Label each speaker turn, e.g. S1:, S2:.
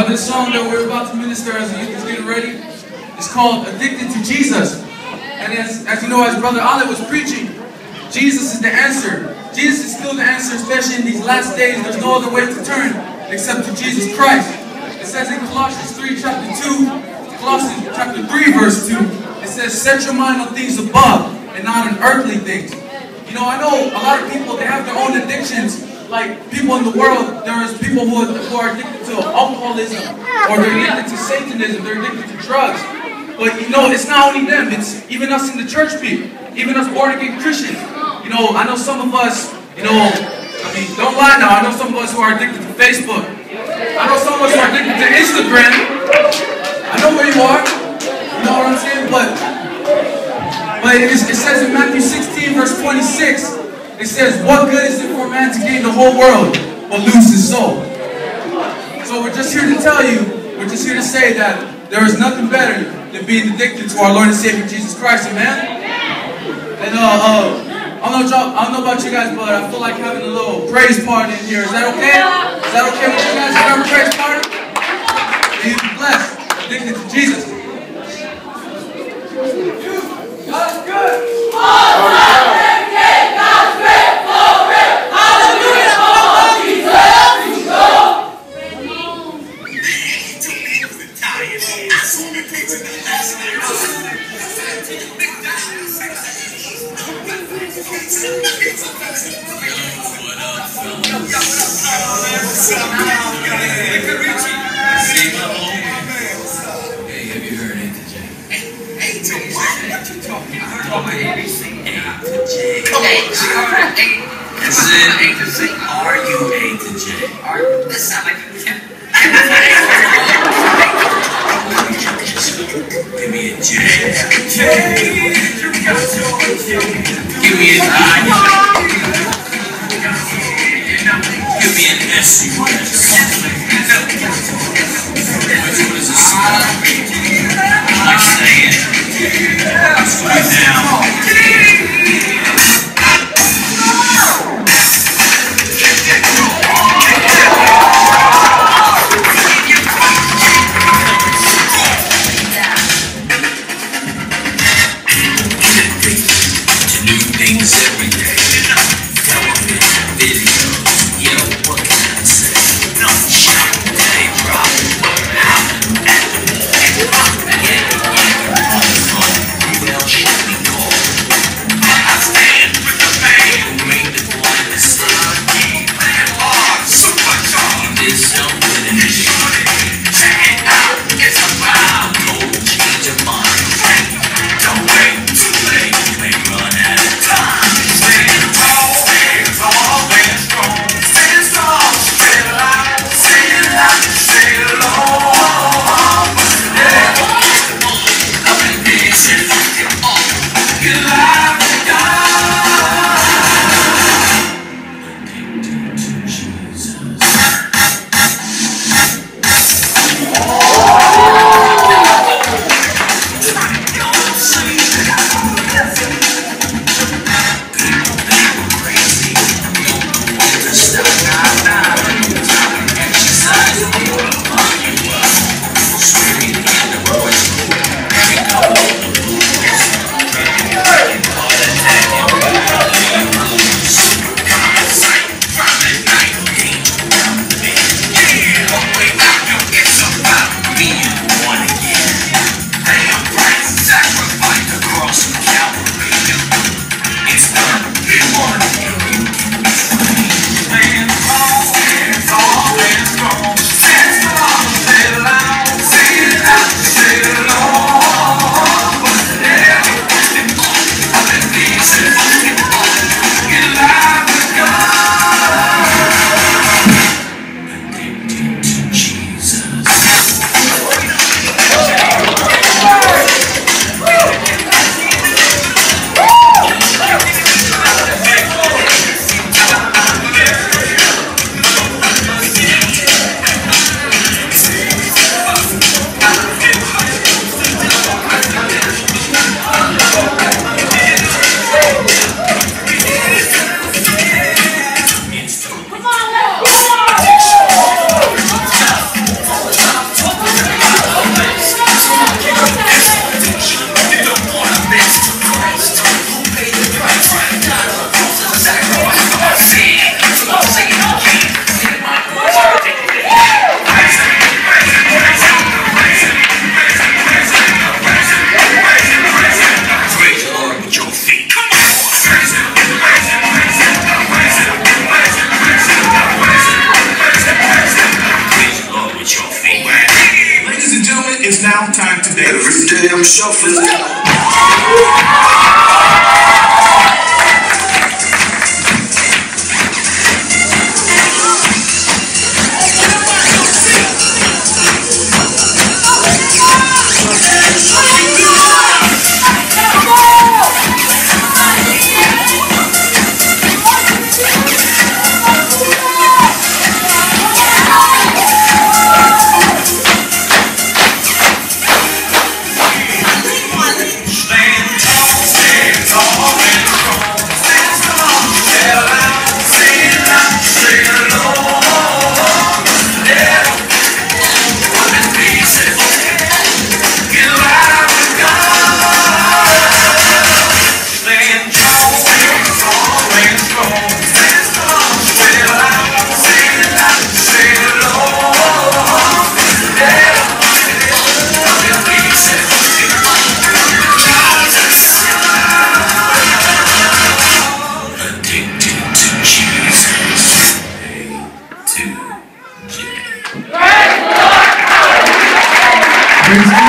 S1: This song that we're about to minister as the youth is getting ready is called Addicted to Jesus. And as you know, as Brother Ali was preaching, Jesus is the answer. Jesus is still the answer, especially in these last days. There's no other way to turn except to Jesus Christ. It says in Colossians 3, chapter 2, Colossians chapter 3, verse 2, it says, set your mind on things above and not on earthly things. You know, I know a lot of people, they have their own addictions. Like people in the world, there's people who are addicted to alcoholism, or they're addicted to Satanism, they're addicted to drugs. But you know, it's not only them, it's even us in the church people, even us born again Christians. You know, I know some of us, you know, I mean, don't lie now, I know some of us who are addicted to Facebook. I know some of us who are addicted to Instagram. I know where you are. You know what I'm saying? But it says in Matthew 16, verse 26, it says, what good is it for a man to gain the whole world but lose his soul? So we're just here to tell you, we're just here to say that there is nothing better than being addicted to our Lord and Savior Jesus Christ, amen? And I don't know about you guys, but I feel like having a little praise party in here. Is that okay? Is that okay with you guys? Is that a praise party? May you be blessed. Addicted to Jesus. God's good.
S2: Hey, have you heard A to J? A to what? What you talking about? I heard ABC. A to J. Come on, that's it. A to Z. Are you A to J? That sounds like you can't. Give me a J. Give me an I. Give me an S-U-S. Which one is a C? I'm saying. Let's do it now. Every day, television, videos, yo, what can I say? No.
S3: is now time to dance.
S4: Every day I'm shuffling.
S1: Praise